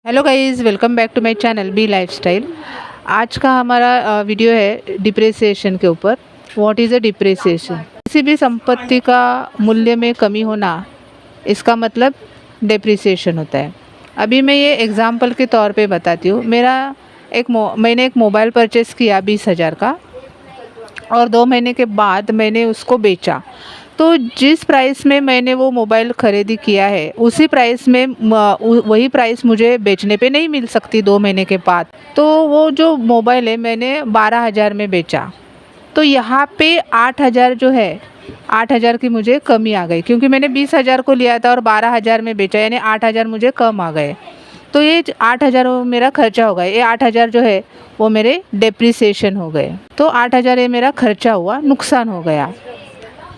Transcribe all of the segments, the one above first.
Hello guys, welcome back to my channel B lifestyle. आज का हमारा वीडियो है डिप्रिसिएशन के ऊपर। What is a depreciation? किसी भी संपत्ति का मूल्य में कमी होना, इसका मतलब डिप्रिसिएशन होता है। अभी मैं ये एग्जांपल के तौर पे बताती हूँ। मैंने एक मोबाइल परचेज़ किया 20,000 का, और 2 महीने के बाद मैंने उसको बेचा। तो जिस प्राइस में मैंने वो मोबाइल ख़रीदी किया है, उसी प्राइस में वही प्राइस मुझे बेचने पे नहीं मिल सकती 2 महीने के बाद। तो वो जो मोबाइल है मैंने 12,000 में बेचा। तो यहाँ पे 8,000 जो है, 8,000 की मुझे कमी आ गई, क्योंकि मैंने 20,000 को लिया था और 12,000 में बेचा, यानी 8,000 मुझे कम आ गए। तो ये 8,000 मेरा खर्चा हो गया। ये 8,000 जो है वो मेरे डेप्रिसिएशन हो गए। तो 8,000 ये मेरा खर्चा हुआ, नुकसान हो गया।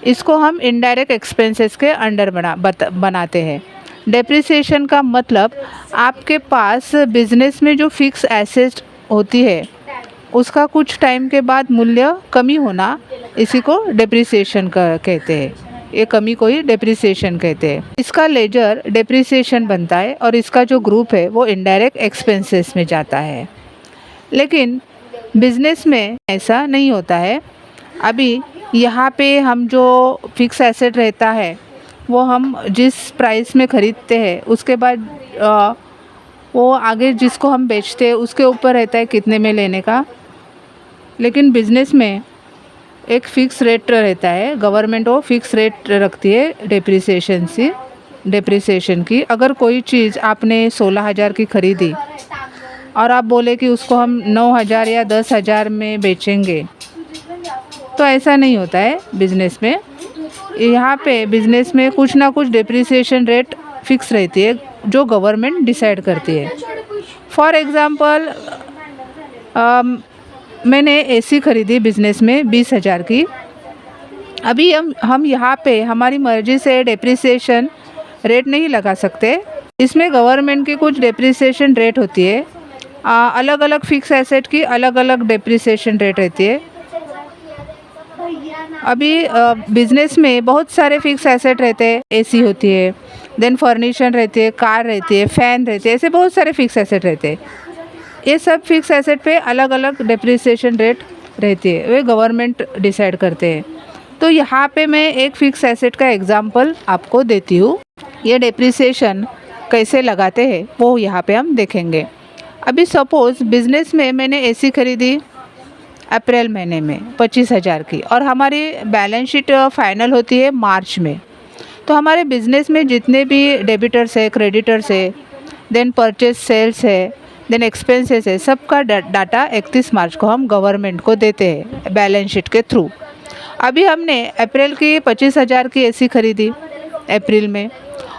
इसको हम इनडायरेक्ट एक्सपेंसेस के अंडर बनाते हैं। डेप्रिसिएशन का मतलब आपके पास बिजनेस में जो फिक्स एसेट होती है, उसका कुछ टाइम के बाद मूल्य कमी होना, इसी को डेप्रिसिएशन कहते हैं। ये कमी को ही डेप्रिसिएशन कहते हैं। इसका लेजर डेप्रिसिएशन बनता है और इसका जो ग्रुप है वो इनडायरेक्ट एक्सपेंसेस में जाता है। लेकिन बिजनेस में ऐसा नहीं होता है। अभी यहाँ पे हम जो फिक्स एसेट रहता है, वो हम जिस प्राइस में ख़रीदते हैं, उसके बाद वो आगे जिसको हम बेचते हैं उसके ऊपर रहता है कितने में लेने का। लेकिन बिजनेस में एक फ़िक्स रेट रहता है। गवर्नमेंट वो फ़िक्स रेट रखती है डेप्रिसिएशन की। अगर कोई चीज़ आपने 16,000 की ख़रीदी और आप बोले कि उसको हम 9,000 या 10,000 में बेचेंगे, तो ऐसा नहीं होता है बिज़नेस में। यहाँ पे बिज़नेस में कुछ ना कुछ डेप्रिसिएशन रेट फिक्स रहती है, जो गवर्नमेंट डिसाइड करती है। फॉर एग्ज़ाम्पल, मैंने एसी ख़रीदी बिज़नेस में 20,000 की। अभी हम यहाँ पे हमारी मर्ज़ी से डेप्रिसिएशन रेट नहीं लगा सकते। इसमें गवर्नमेंट की कुछ डेप्रिसिएशन रेट होती है। अलग अलग फ़िक्स एसेट की अलग अलग डेप्रिसिएशन रेट रहती है। अभी बिज़नेस में बहुत सारे फ़िक्स एसेट रहते हैं। एसी होती है, देन फर्नीचर रहती है, कार रहती है, फ़ैन रहती है, ऐसे बहुत सारे फ़िक्स एसेट रहते हैं। ये सब फ़िक्स एसेट पे अलग अलग डेप्रिसिएशन रेट रहती है, वे गवर्नमेंट डिसाइड करते हैं। तो यहाँ पे मैं एक फ़िक्स एसेट का एग्ज़ाम्पल आपको देती हूँ। ये डेप्रिसिएशन कैसे लगाते हैं वो यहाँ पे हम देखेंगे। अभी सपोज़ बिज़नेस में मैंने एसी ख़रीदी अप्रैल महीने में 25,000 की, और हमारी बैलेंस शीट फाइनल होती है मार्च में। तो हमारे बिज़नेस में जितने भी डेबिटर्स है, क्रेडिटर्स है, देन परचेज सेल्स है, देन एक्सपेंसेस है, सबका डाटा 31 मार्च को हम गवर्नमेंट को देते हैं बैलेंस शीट के थ्रू। अभी हमने अप्रैल की 25,000 की एसी ख़रीदी अप्रैल में,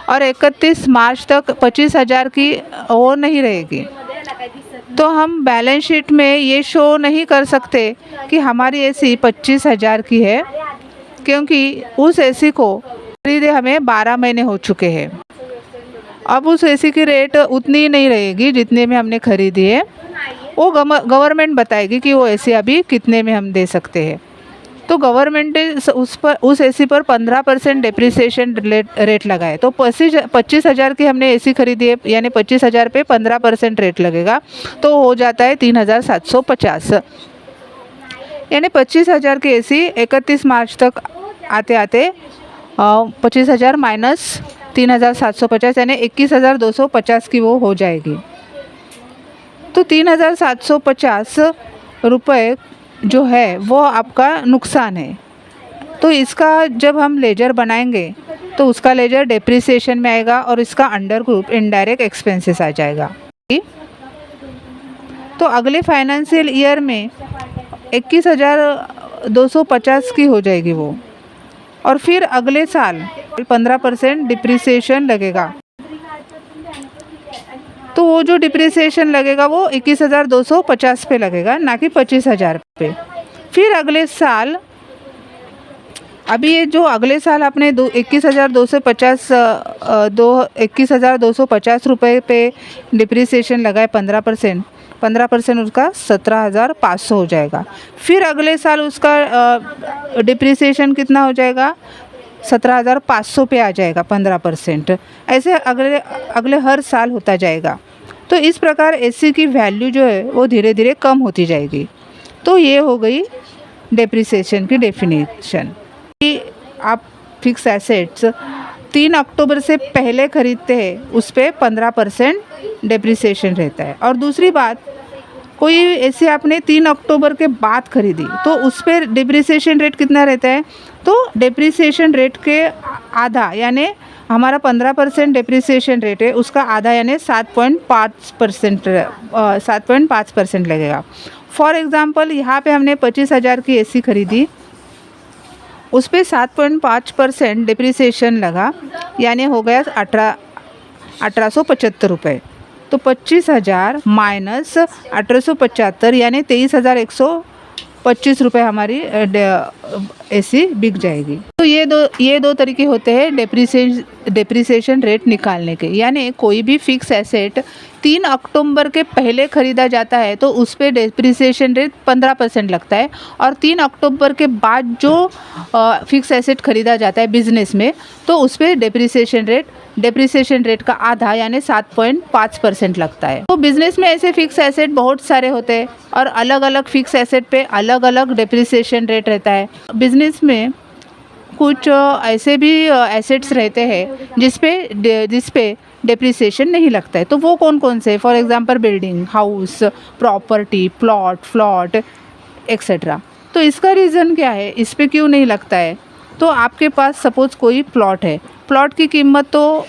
और 31 मार्च तक 25,000 की वो नहीं रहेगी। तो हम बैलेंस शीट में ये शो नहीं कर सकते कि हमारी एसी 25,000 की है, क्योंकि उस एसी को खरीदे हमें 12 महीने हो चुके हैं। अब उस एसी की रेट उतनी नहीं रहेगी जितने में हमने ख़रीदी है। वो गवर्नमेंट बताएगी कि वो एसी अभी कितने में हम दे सकते हैं। तो गवर्नमेंट ने उस एसी पर 15% डेप्रिसिएशन रेट लगाए। तो 25,000 की हमने एसी खरीदी है, यानी 25,000 पे 15% रेट लगेगा, तो हो जाता है 3,750। यानी 25,000 की एसी 31 मार्च तक आते आते 25,000 माइनस 3,750, यानी 21,250 की वो हो जाएगी। तो 3,750 रुपये जो है वो आपका नुकसान है। तो इसका जब हम लेजर बनाएंगे तो उसका लेजर डेप्रिसिएशन में आएगा और इसका अंडर ग्रुप इनडायरेक्ट एक्सपेंसेस आ जाएगा। तो अगले फाइनेंशियल ईयर में 21,250 की हो जाएगी वो, और फिर अगले साल 15% डिप्रिसिएशन लगेगा। तो वो जो डिप्रिसिएशन लगेगा वो 21,250 पे लगेगा, ना कि 25,000 पे। फिर अगले साल, अभी ये जो अगले साल आपने 21,250 रुपये पे डिप्रिसिएशन लगाए 15% उसका 17,500 हो जाएगा। फिर अगले साल उसका डिप्रिसिएशन कितना हो जाएगा? 17,500 पे आ जाएगा 15%। ऐसे अगले हर साल होता जाएगा। तो इस प्रकार एसी की वैल्यू जो है वो धीरे धीरे कम होती जाएगी। तो ये हो गई डेप्रिसिएशन की डेफिनेशन कि आप फिक्स एसेट्स 3 अक्टूबर से पहले खरीदते हैं उस पर 15% डेप्रिसिएशन रहता है। और दूसरी बात, कोई ऐसे आपने 3 अक्टूबर के बाद खरीदी तो उस पर डेप्रिसिएशन रेट कितना रहता है? तो डेप्रिसिएशन रेट के आधा यानी हमारा 15% डेप्रिसिएशन रेट है, उसका आधा यानी 7.5% लगेगा। फॉर एग्ज़ाम्पल यहाँ पे हमने 25,000 की एसी खरीदी, उस पर 7.5% डेप्रिसिएशन लगा यानी हो गया 1875 रुपये। तो 25,000 माइनस 1875 यानी 23,125 रुपये हमारी एसी बिक जाएगी। तो ये दो तरीके होते हैं डेप्रिसिएशन रेट निकालने के। यानी कोई भी फिक्स एसेट 3 अक्टूबर के पहले ख़रीदा जाता है तो उस पर डेप्रिसिएशन रेट 15% लगता है, और 3 अक्टूबर के बाद जो फिक्स एसेट ख़रीदा जाता है बिजनेस में तो उस पर डेप्रिसिएशन रेट का आधा यानी 7.5% लगता है। तो बिजनेस में ऐसे फिक्स एसेट बहुत सारे होते हैं और अलग अलग फिक्स एसेट पे अलग अलग डेप्रिसिएशन रेट रहता है। बिजनेस में कुछ ऐसे भी एसेट्स रहते हैं जिस पे डेप्रिसिएशन नहीं लगता है। तो वो कौन कौन से? For example building, house, property, plot etcetera. तो इसका रीज़न क्या है, इस पे क्यों नहीं लगता है? तो आपके पास सपोज़ कोई प्लॉट है, प्लॉट की कीमत तो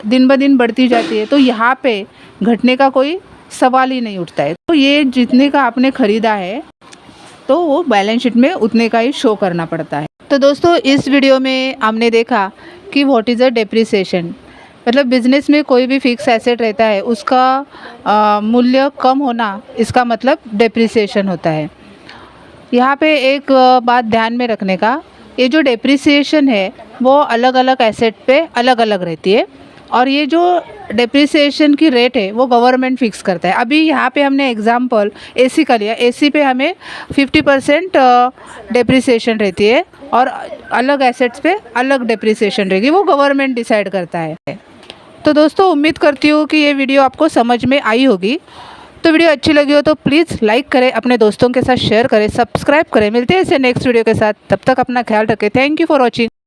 दिन ब दिन बढ़ती जाती है, तो यहाँ पे घटने का कोई सवाल ही नहीं उठता है। तो ये जितने का आपने ख़रीदा है तो वो बैलेंस शीट में उतने का ही शो करना पड़ता है। तो दोस्तों इस वीडियो में हमने देखा कि व्हाट इज़ अ डेप्रिसिएशन, मतलब बिज़नेस में कोई भी फिक्स एसेट रहता है उसका मूल्य कम होना, इसका मतलब डेप्रिसिएशन होता है। यहाँ पे एक बात ध्यान में रखने का, ये जो डेप्रिसिएशन है वो अलग अलग एसेट पे अलग अलग रहती है, और ये जो डेप्रिसिएशन की रेट है वो गवर्नमेंट फिक्स करता है। अभी यहाँ पे हमने एग्जांपल एसी का लिया, एसी पे हमें 50% डेप्रिसिएशन रहती है और अलग एसेट्स पे अलग डेप्रिसिएशन रहेगी, वो गवर्नमेंट डिसाइड करता है। तो दोस्तों उम्मीद करती हूँ कि ये वीडियो आपको समझ में आई होगी। तो वीडियो अच्छी लगी हो तो प्लीज़ लाइक करें, अपने दोस्तों के साथ शेयर करें, सब्सक्राइब करें। मिलते हैं ऐसे नेक्स्ट वीडियो के साथ, तब तक अपना ख्याल रखें। Thank you for watching.